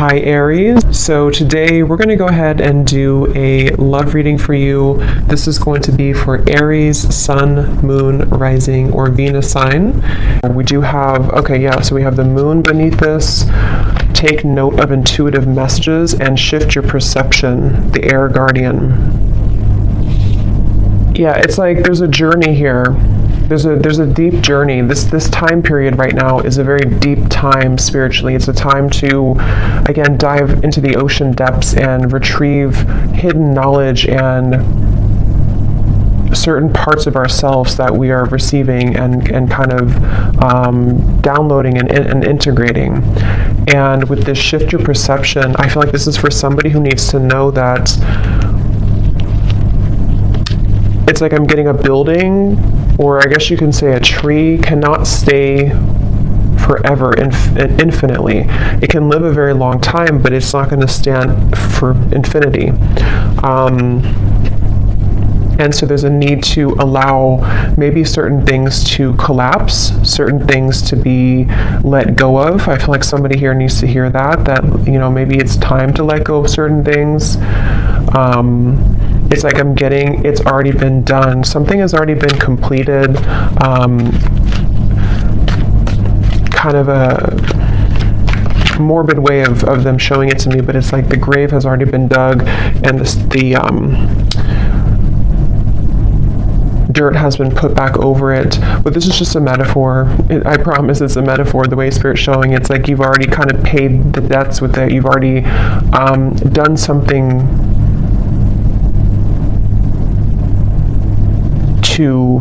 Hi Aries. So today we're going to go ahead and do a love reading for you. This is going to be for Aries, Sun, Moon, Rising, or Venus sign. We do have, so we have the moon beneath this. Take note of intuitive messages and shift your perception, the air guardian. Yeah, it's like there's a journey here. There's a deep journey. This time period right now is a very deep time spiritually. It's a time to, again, dive into the ocean depths and retrieve hidden knowledge and certain parts of ourselves that we are receiving and kind of downloading and integrating. And with this shift your perception, I feel like this is for somebody who needs to know that it's like I'm getting a building, or I guess you can say a tree cannot stay forever, infinitely. It can live a very long time, but it's not going to stand for infinity. And so there's a need to allow maybe certain things to collapse, certain things to be let go of. I feel like somebody here needs to hear that, you know, maybe it's time to let go of certain things. It's like it's already been done. Something has already been completed. Kind of a morbid way of them showing it to me, but it's like the grave has already been dug and the dirt has been put back over it. But this is just a metaphor. I promise it's a metaphor. The way Spirit's showing, it's like you've already kind of paid the debts with it. You've already done something to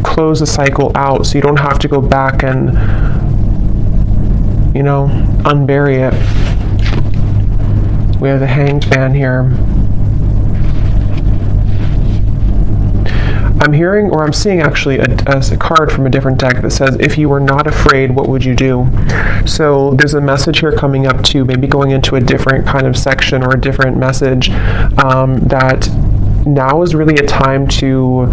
close the cycle out, so you don't have to go back and, you know, unbury it. We have the Hanged Man here. I'm hearing, or I'm seeing actually a card from a different deck that says, if you were not afraid, what would you do? So there's a message here coming up too, maybe going into a different kind of section or a different message, that now is really a time to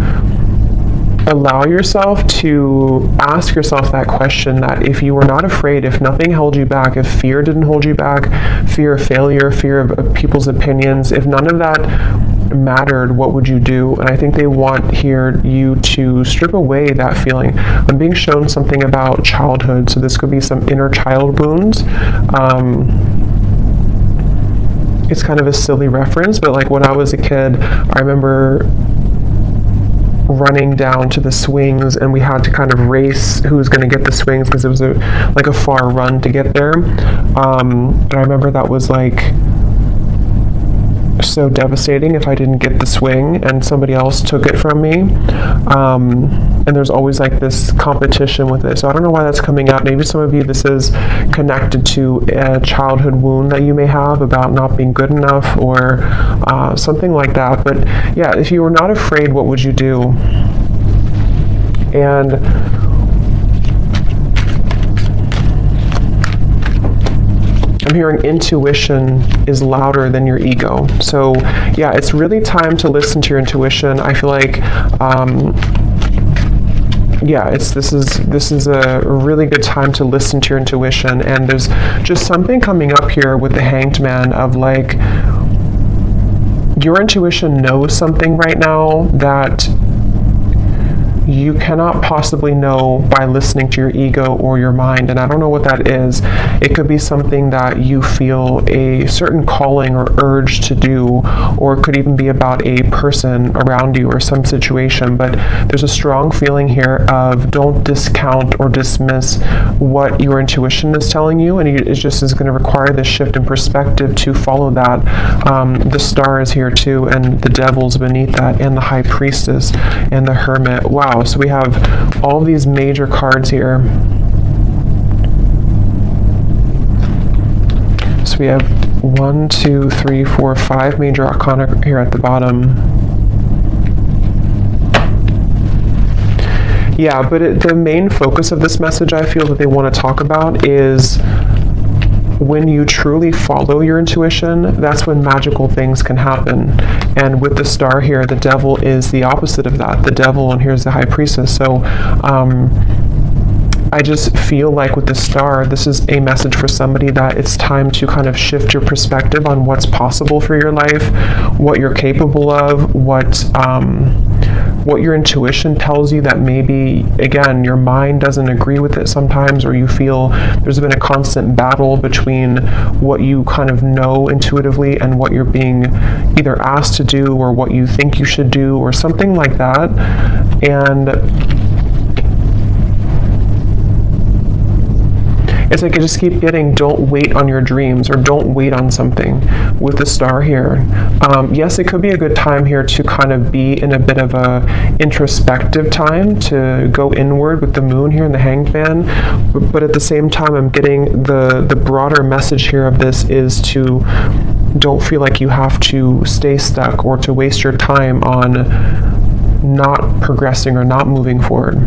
allow yourself to ask yourself that question, that if you were not afraid, if nothing held you back, if fear didn't hold you back, fear of failure, fear of people's opinions, if none of that mattered, what would you do? And I think they want here you to strip away that feeling. I'm being shown something about childhood, so this could be some inner child wounds. It's kind of a silly reference, but like when I was a kid, I remember running down to the swings, and we had to kind of race who was going to get the swings because it was like a far run to get there. And I remember that was like so devastating if I didn't get the swing and somebody else took it from me. And there's always like this competition with it. So I don't know why that's coming up. Maybe some of you, this is connected to a childhood wound that you may have about not being good enough, or something like that. But yeah, if you were not afraid, what would you do? And I'm hearing intuition is louder than your ego. So yeah, it's really time to listen to your intuition. I feel like, this is a really good time to listen to your intuition. And there's just something coming up here with the Hanged Man of like, your intuition knows something right now that you cannot possibly know by listening to your ego or your mind. And I don't know what that is. It could be something that you feel a certain calling or urge to do, or it could even be about a person around you or some situation. But there's a strong feeling here of don't discount or dismiss what your intuition is telling you, and it just is going to require this shift in perspective to follow that. The Star is here too, and the Devil's beneath that, and the High Priestess, and the Hermit. Wow. So we have all these major cards here. So we have 1, 2, 3, 4, 5 major arcana here at the bottom. Yeah, but the main focus of this message I feel that they want to talk about is when you truly follow your intuition, that's when magical things can happen. And with the Star here, the Devil is the opposite of that. The Devil, and here's the High Priestess. So I just feel like with the star, this is a message for somebody that it's time to kind of shift your perspective on what's possible for your life, what you're capable of, what your intuition tells you that maybe, again, your mind doesn't agree with it sometimes, or you feel there's been a constant battle between what you kind of know intuitively and what you're being either asked to do or what you think you should do or something like that. And it's like I just keep getting, don't wait on your dreams, or don't wait on something with the star here. Yes, it could be a good time here to kind of be in a bit of a introspective time, to go inward with the moon here in the Hanged Man. But at the same time, I'm getting the broader message here of this is to don't feel like you have to stay stuck or to waste your time on not progressing or not moving forward.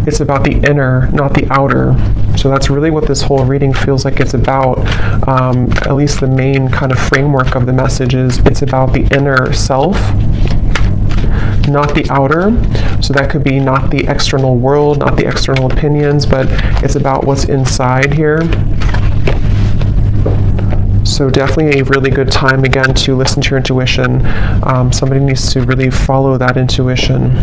It's about the inner, not the outer. So that's really what this whole reading feels like it's about. At least the main kind of framework of the message is it's about the inner self, not the outer. So that could be not the external world, not the external opinions, but it's about what's inside here. So definitely a really good time, again, to listen to your intuition. Somebody needs to really follow that intuition.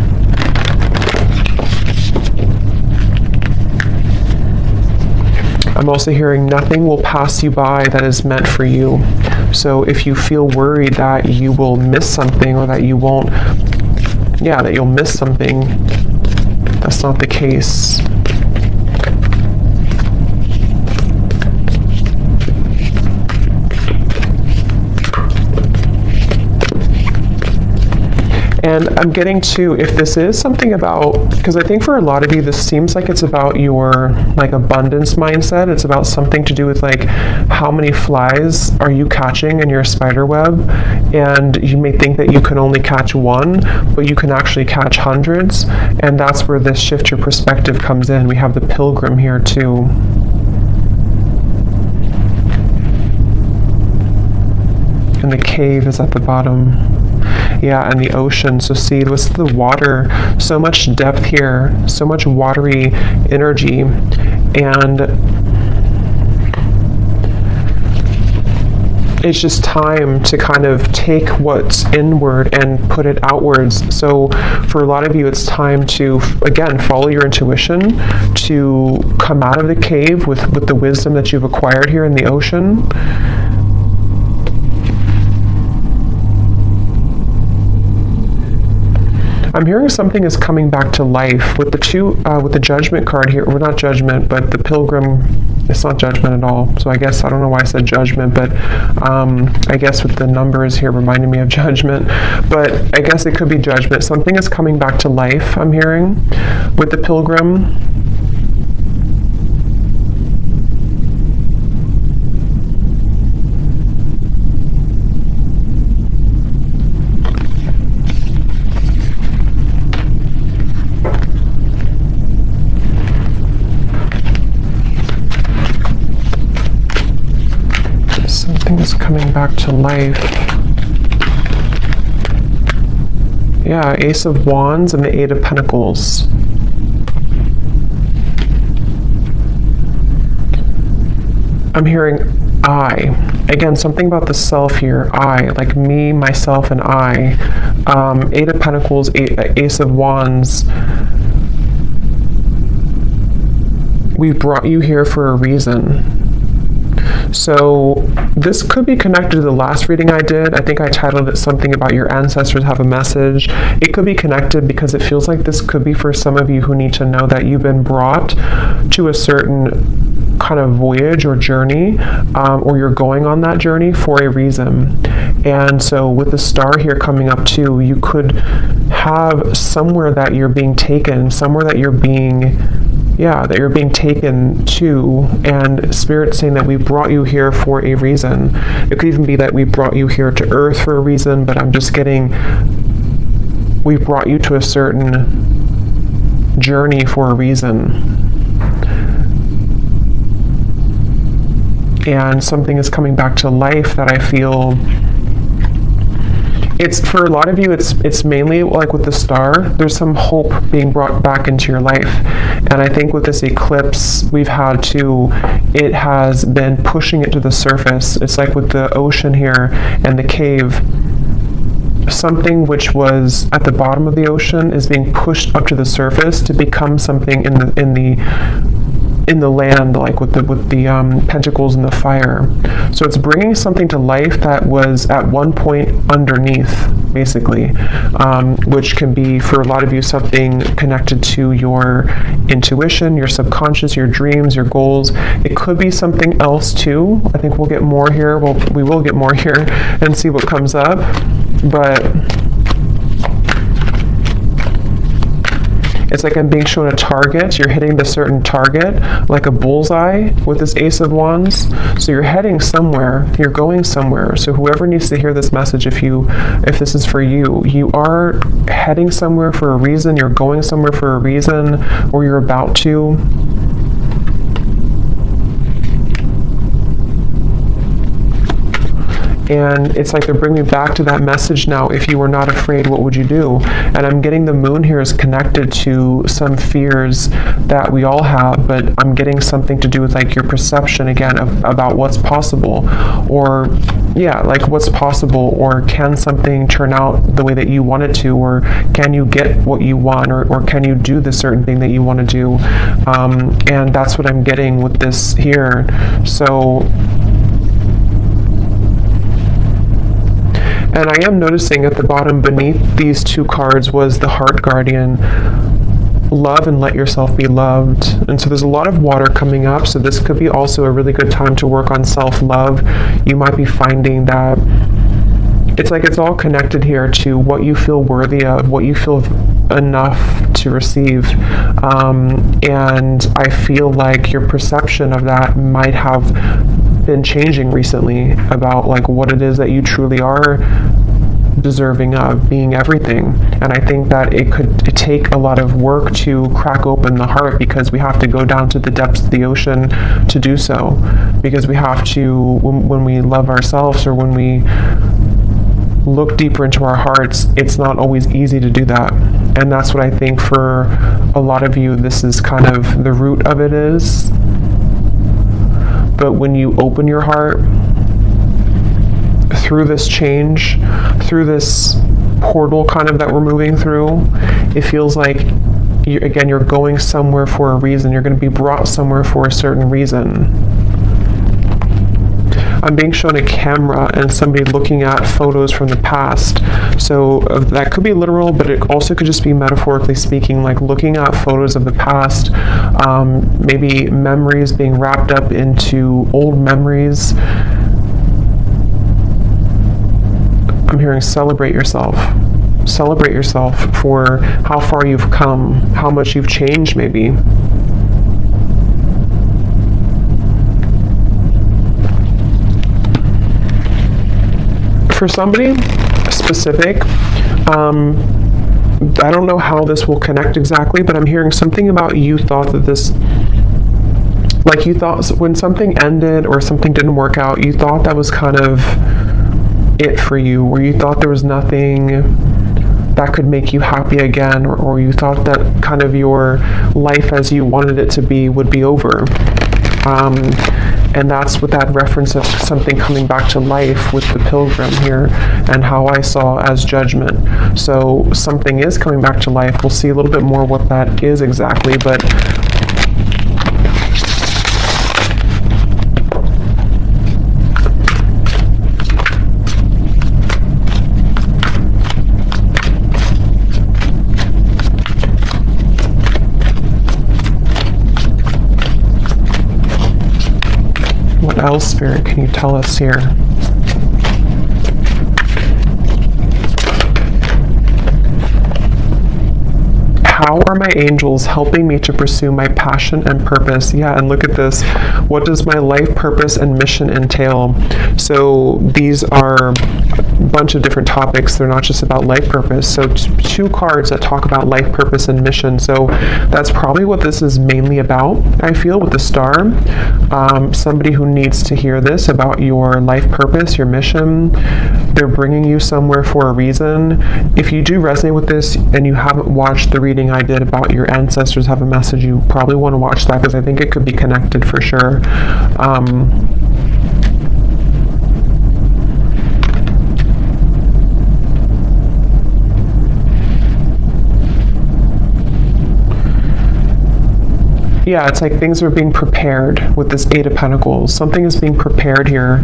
I'm also hearing nothing will pass you by that is meant for you. So if you feel worried that you will miss something, or that you won't, that you'll miss something, that's not the case. And I'm getting to, if this is something about, because I think for a lot of you, this seems like it's about your abundance mindset. It's about something to do with how many flies are you catching in your spider web? And you may think that you can only catch one, but you can actually catch hundreds. And that's where this shift your perspective comes in. We have the Pilgrim here too. And the cave is at the bottom. Yeah, and the ocean. So see, what's the water? So much depth here, so much watery energy. And it's just time to kind of take what's inward and put it outwards. So for a lot of you, it's time to, again, follow your intuition, to come out of the cave with the wisdom that you've acquired here in the ocean. I'm hearing something is coming back to life with the with the Judgment card here, or not Judgment, but the Pilgrim. It's not Judgment at all. So I guess, I don't know why I said Judgment, but I guess with the numbers here reminding me of Judgment, but I guess it could be Judgment. Something is coming back to life, I'm hearing, with the Pilgrim. Is coming back to life. Yeah, Ace of Wands and the Eight of Pentacles. I'm hearing I. Again, something about the self here. I, like me, myself, and I. Eight of Pentacles, Ace of Wands. We brought you here for a reason. So this could be connected to the last reading I did. I think I titled it something about your ancestors have a message. It could be connected because it feels like this could be for some of you who need to know that you've been brought to a certain kind of voyage or journey, or you're going on that journey for a reason. And so with the star here coming up too, you could have somewhere that you're being taken, somewhere that you're being taken to, and Spirit saying that we brought you here for a reason. It could even be that we brought you here to Earth for a reason, but I'm just getting, we brought you to a certain journey for a reason. And something is coming back to life that I feel it's for a lot of you, it's mainly like with the star, there's some hope being brought back into your life. And I think with this eclipse we've had to, it has been pushing it to the surface. It's like with the ocean here and the cave, something which was at the bottom of the ocean is being pushed up to the surface to become something in the land, like with the pentacles and the fire. So it's bringing something to life that was at one point underneath, basically, which can be for a lot of you something connected to your intuition, your subconscious, your dreams, your goals. It could be something else too. I think we'll get more here. We will get more here and see what comes up. But it's like I'm being shown a target. You're hitting the certain target, like a bullseye with this Ace of Wands. So you're heading somewhere. You're going somewhere. So whoever needs to hear this message, if this is for you, you are heading somewhere for a reason. You're going somewhere for a reason, or you're about to. And it's like they're bringing me back to that message now. If you were not afraid, what would you do? And I'm getting the moon here is connected to some fears that we all have, but I'm getting something to do with like your perception again about what's possible, or yeah, like what's possible, or can something turn out the way that you want it to, or can you get what you want, or can you do the certain thing that you want to do? And that's what I'm getting with this here. So, and I am noticing at the bottom beneath these two cards was the Heart Guardian, love and let yourself be loved. And so there's a lot of water coming up, so this could be also a really good time to work on self-love. You might be finding that it's like it's all connected here to what you feel worthy of, what you feel enough to receive. And I feel like your perception of that might have been changing recently about like what it is that you truly are deserving of, being everything. And I think that it could take a lot of work to crack open the heart, because we have to go down to the depths of the ocean to do so, because we have to, when we love ourselves, or when we look deeper into our hearts, it's not always easy to do that. And that's what I think for a lot of you, this is kind of the root of it is. But when you open your heart through this change, through this portal kind of that we're moving through, it feels like you're going somewhere for a reason. You're going to be brought somewhere for a certain reason. I'm being shown a camera and somebody looking at photos from the past. So that could be literal, but it also could just be metaphorically speaking, like looking at photos of the past, maybe memories being wrapped up into old memories. I'm hearing celebrate yourself. Celebrate yourself for how far you've come, how much you've changed maybe. For somebody specific, I don't know how this will connect exactly, but I'm hearing something about you thought that this, like you thought when something ended or something didn't work out, you thought that was kind of it for you, or you thought there was nothing that could make you happy again, or you thought that kind of your life as you wanted it to be would be over. And that's with that reference of something coming back to life with the Pilgrim here, and how I saw as judgment. So something is coming back to life. We'll see a little bit more what that is exactly, but what else, Spirit, can you tell us here? How are my angels helping me to pursue my passion and purpose? Yeah, and look at this. What does my life purpose and mission entail? So these are bunch of different topics. They're not just about life purpose. So two cards that talk about life purpose and mission. So that's probably what this is mainly about, I feel, with the star. Somebody who needs to hear this about your life purpose, your mission. They're bringing you somewhere for a reason. If you do resonate with this and you haven't watched the reading I did about your ancestors have a message, you probably want to watch that, because I think it could be connected for sure. Yeah, it's like things are being prepared with this Eight of Pentacles. Something is being prepared here,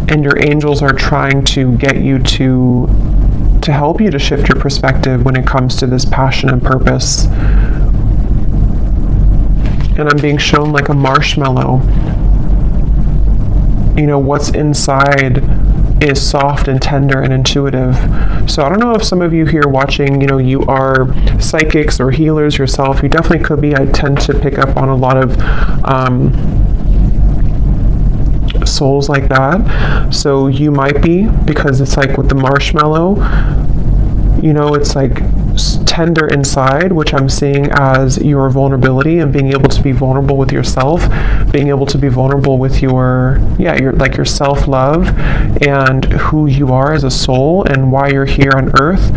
and your angels are trying to get you to help you to shift your perspective when it comes to this passion and purpose. And I'm being shown like a marshmallow. You know, what's inside is soft and tender and intuitive. So I don't know if some of you here watching, you know, you are psychics or healers yourself. You definitely could be. I tend to pick up on a lot of souls like that. So you might be, because it's like with the marshmallow, you know, it's like tender inside, which I'm seeing as your vulnerability and being able to be vulnerable with yourself, being able to be vulnerable with your self-love and who you are as a soul and why you're here on earth.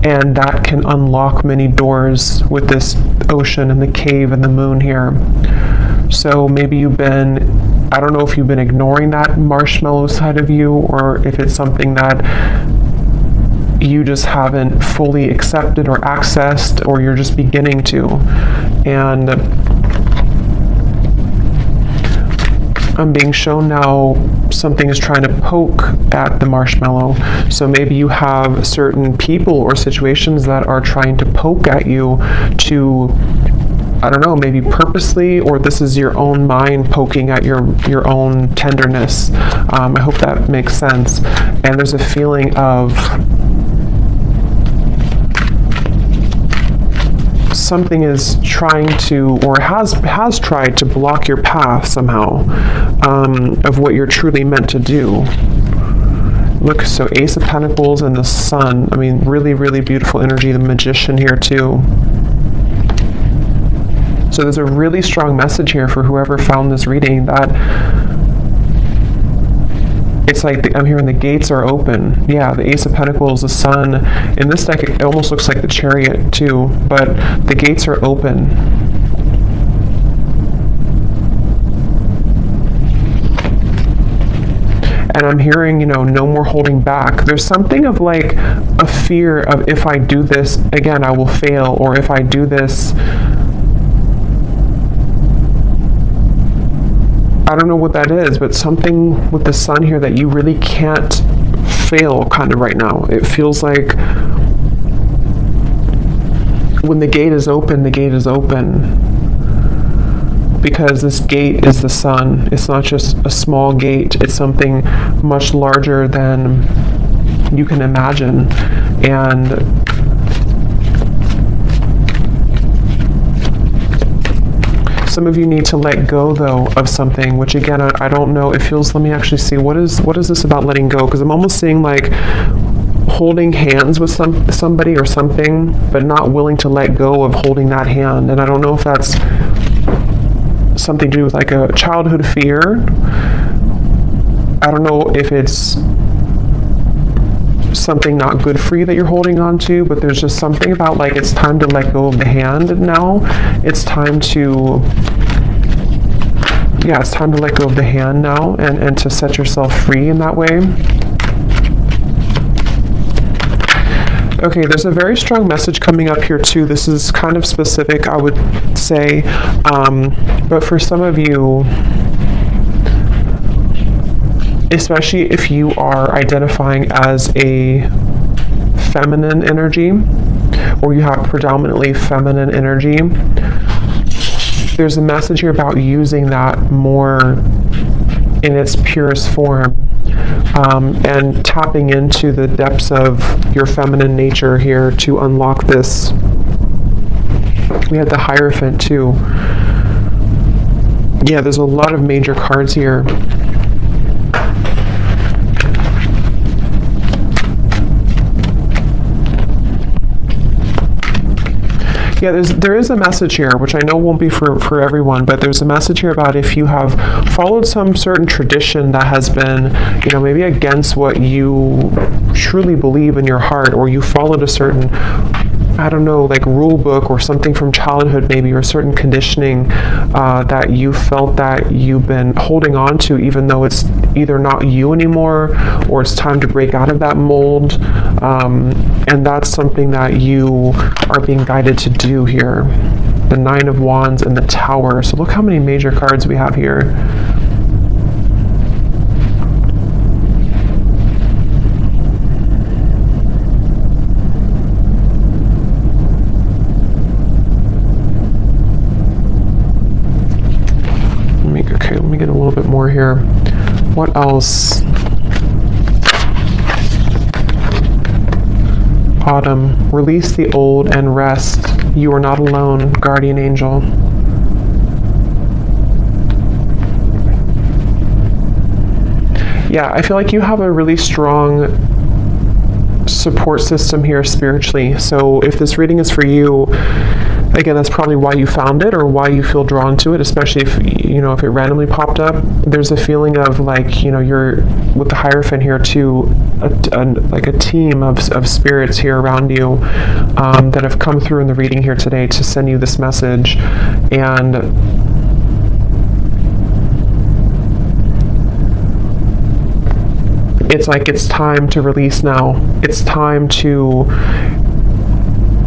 And that can unlock many doors with this ocean and the cave and the moon here. So maybe you've been, I don't know if you've been ignoring that marshmallow side of you, or if it's something that you just haven't fully accepted or accessed, or you're just beginning to. And I'm being shown now something is trying to poke at the marshmallow. So maybe you have certain people or situations that are trying to poke at you to, I don't know, maybe purposely, or this is your own mind poking at your own tenderness. I hope that makes sense. And there's a feeling of something is trying to, or has tried to block your path somehow, of what you're truly meant to do. Look, so Ace of Pentacles and the Sun. I mean, really, really beautiful energy. The Magician here too. So there's a really strong message here for whoever found this reading, that it's like I'm hearing the gates are open. Yeah, the Ace of Pentacles, the Sun. In this deck, it almost looks like the Chariot too, but the gates are open. And I'm hearing, you know, no more holding back. There's something of like a fear of, if I do this, again, I will fail, or if I do this, I don't know what that is, but something with the Sun here that you really can't fail kind of right now. It feels like when the gate is open, the gate is open. Because this gate is the Sun. It's not just a small gate. It's something much larger than you can imagine. And some of you need to let go, though, of something, which again, I don't know. It feels, let me actually see, what is this about letting go? Because I'm almost seeing like holding hands with somebody or something, but not willing to let go of holding that hand. And I don't know if that's something to do with like a childhood fear. I don't know if it's something not good for you that you're holding on to, but there's just something about like it's time to let go of the hand now. It's time to, yeah, it's time to let go of the hand now, and to set yourself free in that way. Okay, there's a very strong message coming up here too. This is kind of specific, I would say, but for some of you, especially if you are identifying as a feminine energy, or you have predominantly feminine energy, there's a message here about using that more in its purest form, and tapping into the depths of your feminine nature here to unlock this. We had the Hierophant too. Yeah, there's a lot of major cards here. Yeah, there is a message here, which I know won't be for everyone, but there's a message here about if you have followed some certain tradition that has been, maybe against what you truly believe in your heart, or you followed a certain, I don't know, like rule book or something from childhood maybe, or a certain conditioning that you felt that you've been holding on to, even though it's either not you anymore or it's time to break out of that mold. And that's something that you are being guided to do here. The Nine of Wands and the Tower. So look how many major cards we have here. Let me get a little bit more here. What else? Autumn. Release the old and rest. You are not alone, guardian angel. Yeah, I feel like you have a really strong support system here spiritually. So if this reading is for you, again, that's probably why you found it or why you feel drawn to it, especially if, if it randomly popped up. There's a feeling of like, you're with the Hierophant here too, like a team of spirits here around you that have come through in the reading here today to send you this message. And it's like, it's time to release now. It's time to,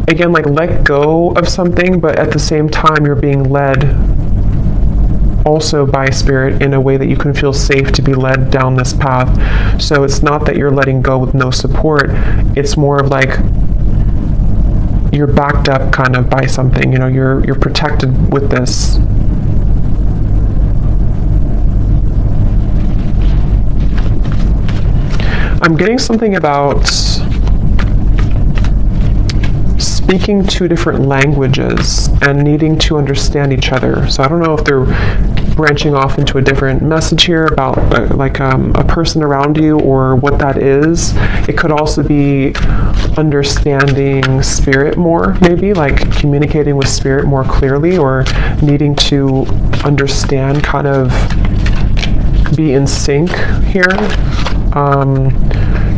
again, like let go of something, but at the same time, you're being led also by spirit in a way that you can feel safe to be led down this path. So it's not that you're letting go with no support. It's more of like you're backed up kind of by something, you're protected with this. I'm getting something about speaking two different languages and needing to understand each other. So I don't know if they're branching off into a different message here about a person around you or what that is. It could also be understanding spirit more, maybe like communicating with spirit more clearly, or needing to understand, kind of be in sync here.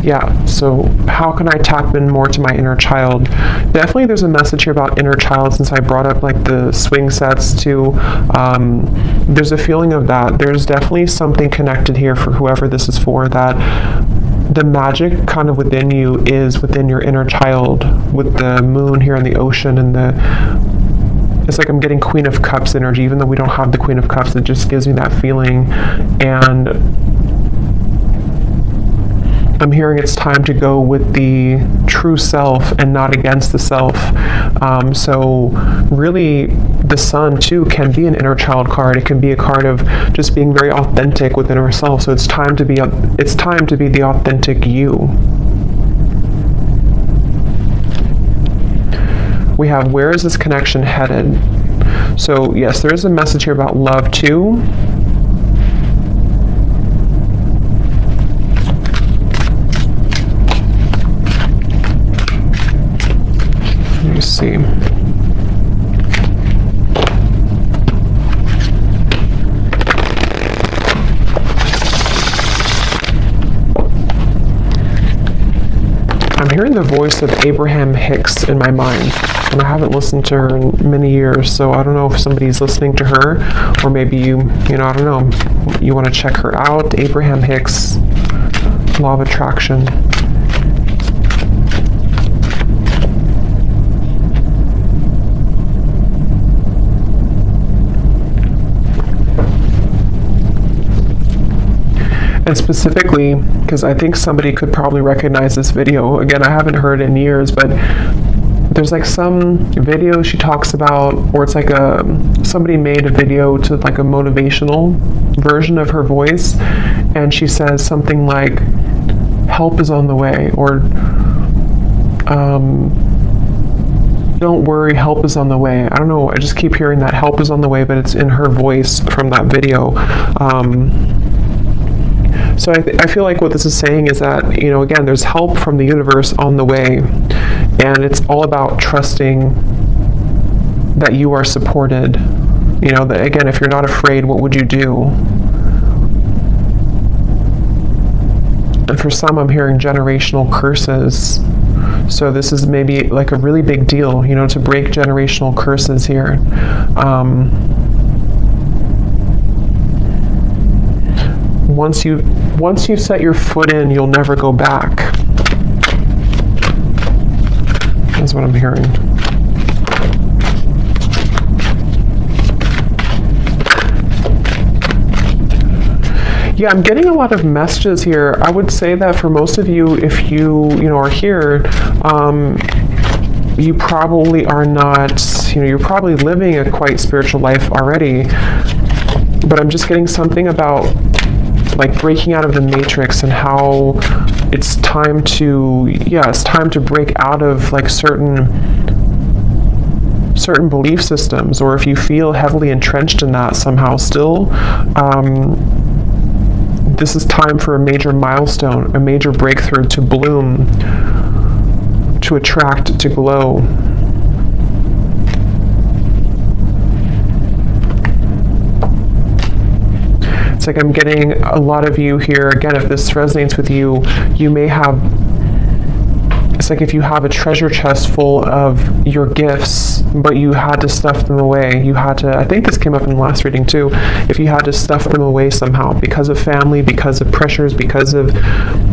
Yeah, so how can I tap in more to my inner child? Definitely there's a message here about inner child, since I brought up like the swing sets too. There's a feeling of that. There's definitely something connected here for whoever this is for, that the magic kind of within you is within your inner child, with the moon here in the ocean, and it's like I'm getting Queen of Cups energy, even though we don't have the Queen of Cups. It just gives me that feeling. And I'm hearing it's time to go with the true self and not against the self. So really, the Sun too can be an inner child card. It can be a card of just being very authentic within ourselves. So it's time to be the authentic you. We have, where is this connection headed? So yes, there is a message here about love too. Let me see. I'm hearing the voice of Abraham Hicks in my mind, and I haven't listened to her in many years, so I don't know if somebody's listening to her, or maybe you I don't know, you want to check her out. Abraham Hicks, Law of Attraction. And specifically, because I think somebody could probably recognize this video. Again, I haven't heard it in years, but there's like some video she talks about, or it's like somebody made a video to like a motivational version of her voice, and she says something like, help is on the way, or don't worry, help is on the way. I don't know, I just keep hearing that help is on the way, but it's in her voice from that video. So I feel like what this is saying is that, again, there's help from the universe on the way, and it's all about trusting that you are supported. You know, that again, if you're not afraid, what would you do? And for some, I'm hearing generational curses. So this is maybe like a really big deal, you know, to break generational curses here. Once you set your foot in, you'll never go back. That's what I'm hearing. Yeah, I'm getting a lot of messages here. I would say that for most of you, if you are here, you probably are not, you're probably living a quite spiritual life already. But I'm just getting something about like breaking out of the matrix and how it's time to break out of like certain belief systems, or if you feel heavily entrenched in that somehow still, this is time for a major milestone, a major breakthrough to bloom, to attract, to glow. It's like I'm getting a lot of you here. Again, if this resonates with you, you may have, it's like if you have a treasure chest full of your gifts, but you had to stuff them away. You had to, I think this came up in the last reading too, if you had to stuff them away somehow because of family, because of pressures, because of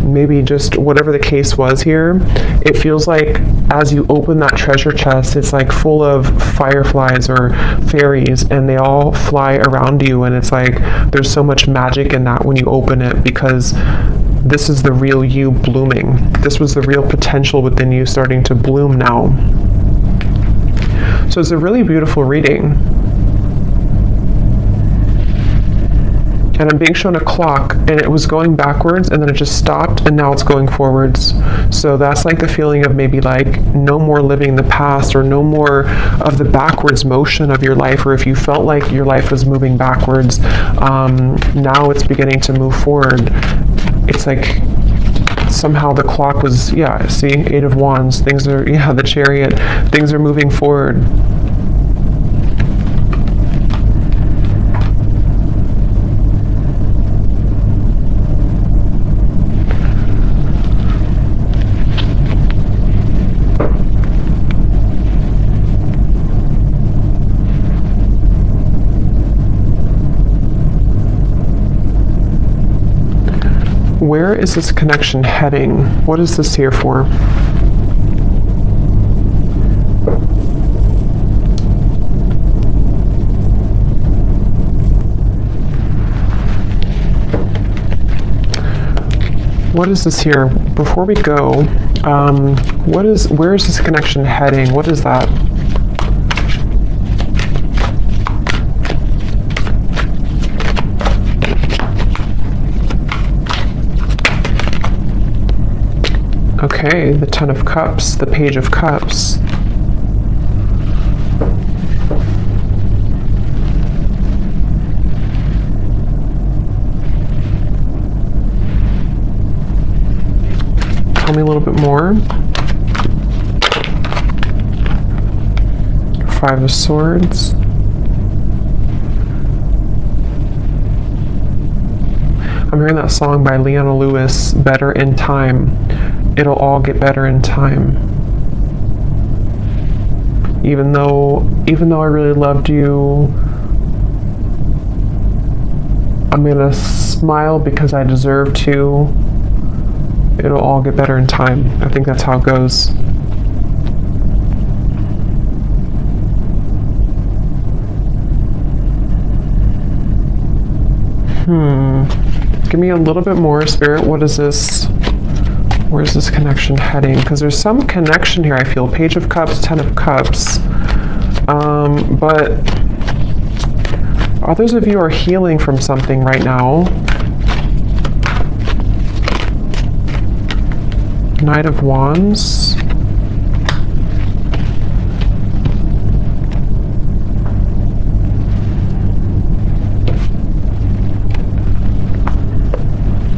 maybe just whatever the case was here, it feels like as you open that treasure chest, it's like full of fireflies or fairies, and they all fly around you, and it's like there's so much magic in that when you open it, because this is the real you blooming. This was the real potential within you starting to bloom now. So it's a really beautiful reading. And I'm being shown a clock, and it was going backwards, and then it just stopped, and now it's going forwards. So that's like the feeling of maybe like no more living the past, or no more of the backwards motion of your life, or if you felt like your life was moving backwards, now it's beginning to move forward. It's like somehow the clock was, see, 8 of Wands, things are, the Chariot, things are moving forward. Where is this connection heading? What is this here for? What is this here? Before we go, where is this connection heading? What is that? Okay, the Ten of Cups, the Page of Cups. Tell me a little bit more. Five of Swords. I'm hearing that song by Leona Lewis, Better in Time. It'll all get better in time. Even though I really loved you, I'm gonna smile because I deserve to. It'll all get better in time. I think that's how it goes. Give me a little bit more, Spirit. What is this? Where's this connection heading? Because there's some connection here, I feel. Page of Cups, Ten of Cups. But others of you are healing from something right now. Knight of Wands.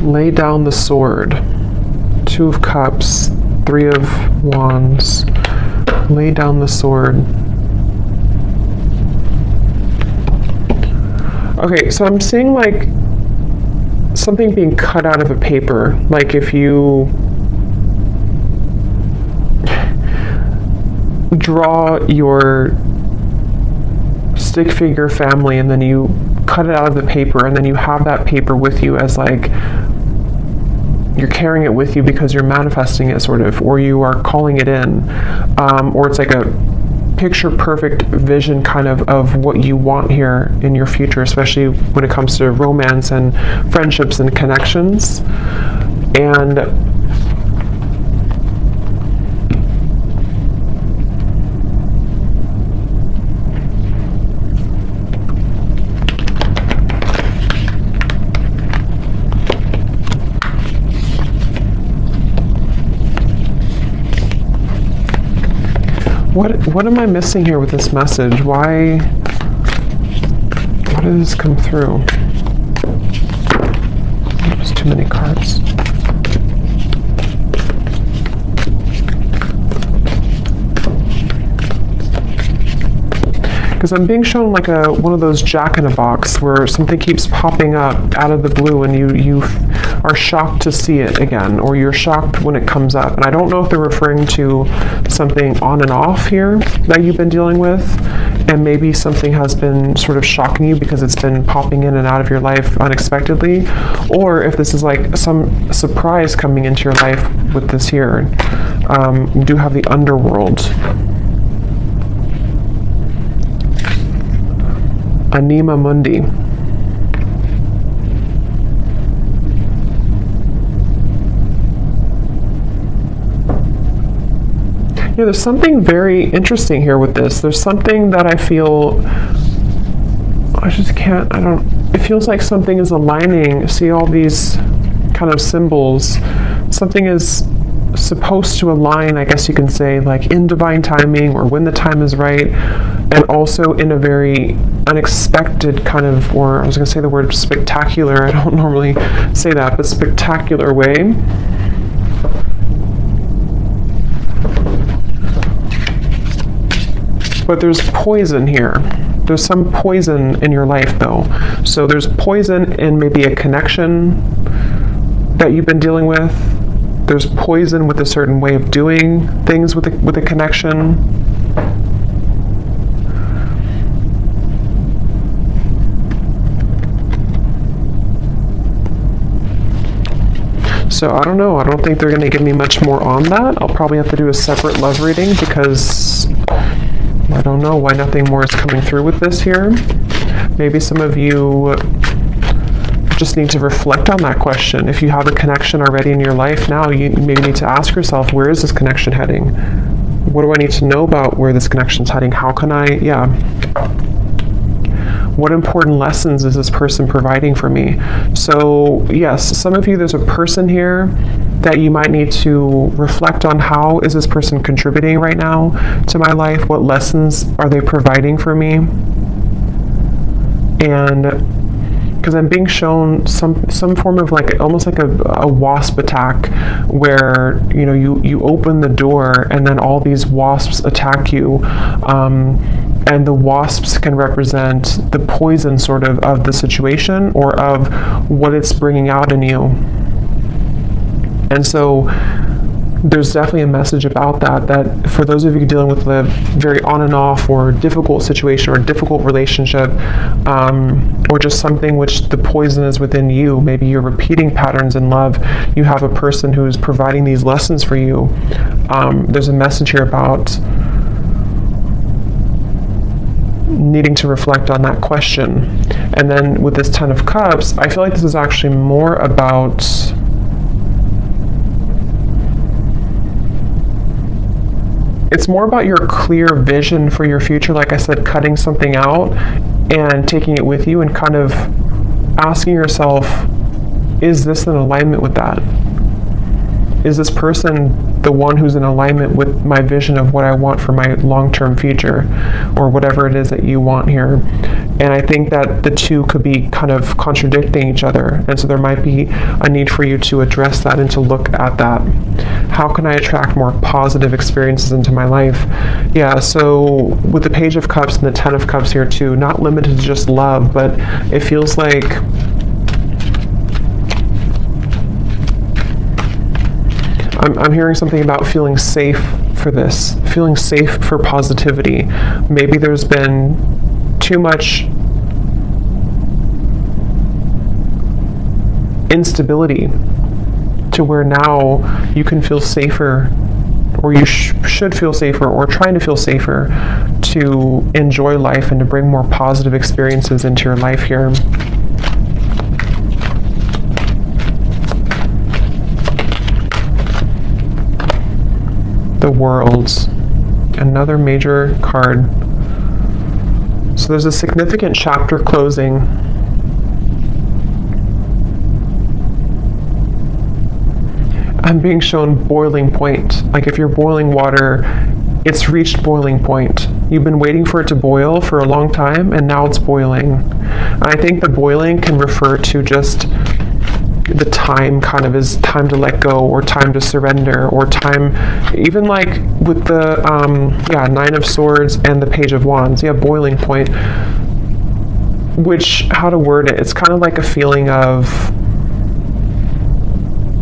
Lay down the sword. Two of Cups, Three of Wands. Lay down the sword. Okay, so I'm seeing like something being cut out of a paper. Like if you draw your stick figure family and then you cut it out of the paper, and then you have that paper with you as like you're carrying it with you because you're manifesting it, sort of, or you are calling it in, or it's like a picture perfect vision kind of what you want here in your future, especially when it comes to romance and friendships and connections. And what am I missing here with this message? Why did this come through? There's too many cards. Because I'm being shown like one of those jack-in-a-box where something keeps popping up out of the blue and you are shocked to see it again, or you're shocked when it comes up. And I don't know if they're referring to something on and off here that you've been dealing with, and maybe something has been sort of shocking you because it's been popping in and out of your life unexpectedly, or if this is like some surprise coming into your life with this here. You do have the underworld. Anima Mundi. Yeah, there's something very interesting here with this. There's something that I feel, it feels like something is aligning. See all these kind of symbols. Something is supposed to align, I guess you can say, like in divine timing or when the time is right, and also in a very unexpected kind of, or I was going to say the word spectacular, I don't normally say that, but spectacular way. But there's poison here. There's some poison in your life though. So there's poison in maybe a connection that you've been dealing with. There's poison with a certain way of doing things with a connection. So I don't know. I don't think they're going to give me much more on that. I'll probably have to do a separate love reading because I don't know why nothing more is coming through with this here. Maybe some of you just need to reflect on that question. If you have a connection already in your life now, you maybe need to ask yourself, where is this connection heading? What do I need to know about where this connection is heading? How can I, what important lessons is this person providing for me? So yes, some of you, there's a person here that you might need to reflect on. How is this person contributing right now to my life? What lessons are they providing for me? And because I'm being shown some form of like almost like a wasp attack, where you open the door and then all these wasps attack you, and the wasps can represent the poison sort of the situation or of what it's bringing out in you. And so there's definitely a message about that for those of you dealing with a very on and off or difficult situation or difficult relationship, or just something which the poison is within you. Maybe you're repeating patterns in love. You have a person who's providing these lessons for you. There's a message here about needing to reflect on that question. And then with this Ten of Cups, I feel like this is actually more about it's more about your clear vision for your future. Like I said, cutting something out and taking it with you and kind of asking yourself, is this in alignment with that? is this person the one who's in alignment with my vision of what I want for my long-term future, or whatever it is that you want here? And I think that the two could be kind of contradicting each other, and so there might be a need for you to address that and to look at that. How can I attract more positive experiences into my life? Yeah, so with the Page of Cups and the Ten of Cups here too, not limited to just love, but it feels like I'm hearing something about feeling safe for this, feeling safe for positivity. Maybe there's been too much instability to where now you can feel safer, or you should feel safer, or trying to feel safer to enjoy life and to bring more positive experiences into your life here. The World, another major card. So there's a significant chapter closing. I'm being shown boiling point. Like if you're boiling water, it's reached boiling point. You've been waiting for it to boil for a long time, and now it's boiling. I think the boiling can refer to just the time, kind of is time to let go, or time to surrender, or time, even like with the Nine of Swords and the Page of Wands. Yeah, boiling point, which, how to word it, it's kind of like a feeling of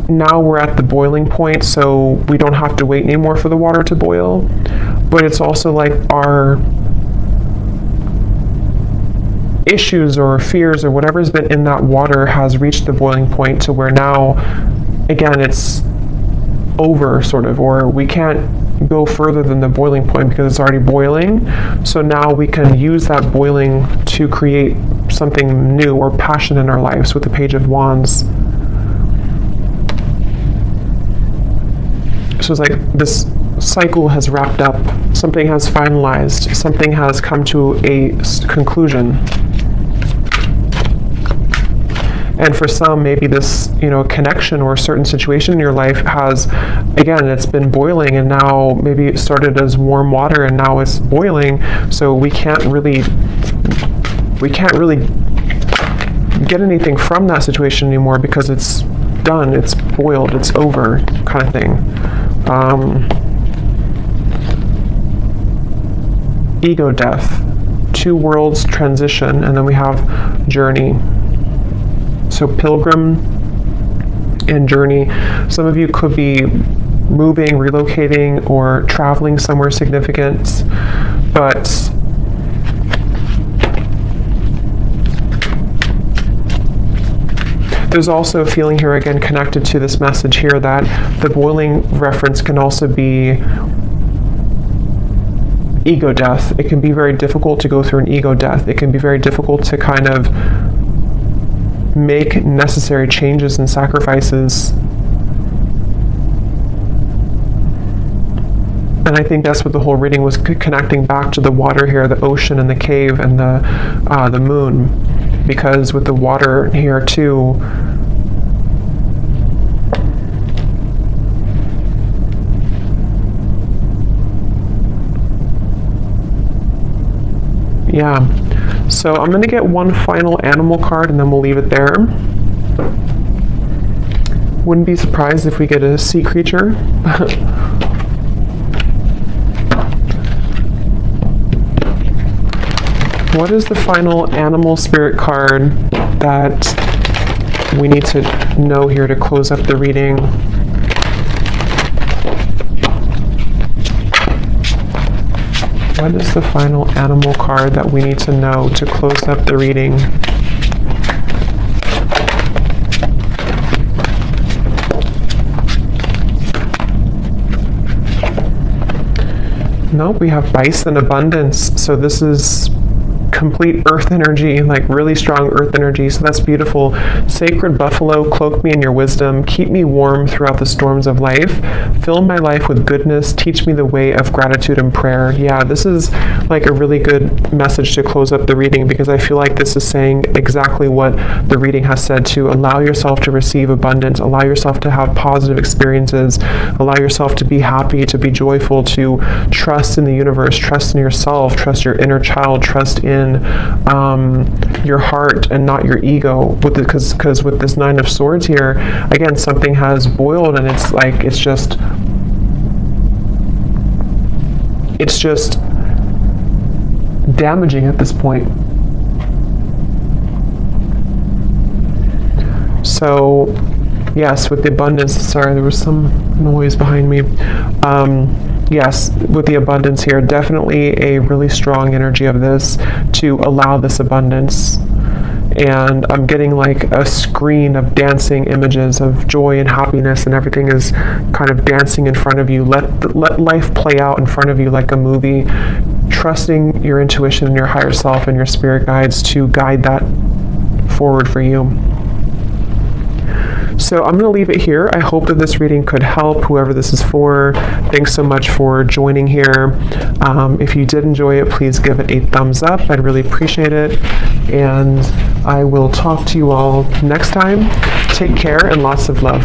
now we're at the boiling point, so we don't have to wait anymore for the water to boil. But it's also like our issues or fears or whatever's been in that water has reached the boiling point, to where now, again, it's over, sort of, or we can't go further than the boiling point because it's already boiling. So now we can use that boiling to create something new or passion in our lives with the Page of Wands. So it's like this cycle has wrapped up, something has finalized, something has come to a conclusion. And for some, maybe this, connection or a certain situation in your life has, again, it's been boiling, and now maybe it started as warm water and now it's boiling. So we can't really get anything from that situation anymore because it's done, it's boiled, it's over, kind of thing. Ego death, two worlds transition, and then we have journey. So pilgrim and journey. Some of you could be moving, relocating, or traveling somewhere significant, but there's also a feeling here, again, connected to this message here, that the boiling reference can also be ego death. It can be very difficult to go through an ego death. It can be very difficult to kind of make necessary changes and sacrifices. And I think that's what the whole reading was, connecting back to the water here, the ocean and the cave and the moon. Because with the water here too, yeah. So I'm going to get one final animal card and then we'll leave it there. Wouldn't be surprised if we get a sea creature. What is the final animal spirit card that we need to know here to close up the reading? What is the final animal card that we need to know to close up the reading? Nope, we have bison abundance. So this is complete earth energy, like really strong earth energy. So that's beautiful. Sacred buffalo, cloak me in your wisdom. Keep me warm throughout the storms of life. Fill my life with goodness. Teach me the way of gratitude and prayer. Yeah, this is like a really good message to close up the reading, because I feel like this is saying exactly what the reading has said, to allow yourself to receive abundance, allow yourself to have positive experiences, allow yourself to be happy, to be joyful, to trust in the universe, trust in yourself, trust your inner child, trust in your heart and not your ego. Because with this Nine of Swords here, again, something has boiled, and it's like, it's just damaging at this point. So yes, with the abundance, sorry, there was some noise behind me. Yes, with the abundance here, definitely a really strong energy of this to allow this abundance. And I'm getting like a screen of dancing images of joy and happiness, and everything is kind of dancing in front of you. Let life play out in front of you like a movie, trusting your intuition and your higher self and your spirit guides to guide that forward for you. So I'm going to leave it here. I hope that this reading could help whoever this is for. Thanks so much for joining here. If you did enjoy it, please give it a thumbs up. I'd really appreciate it. And I will talk to you all next time. Take care and lots of love.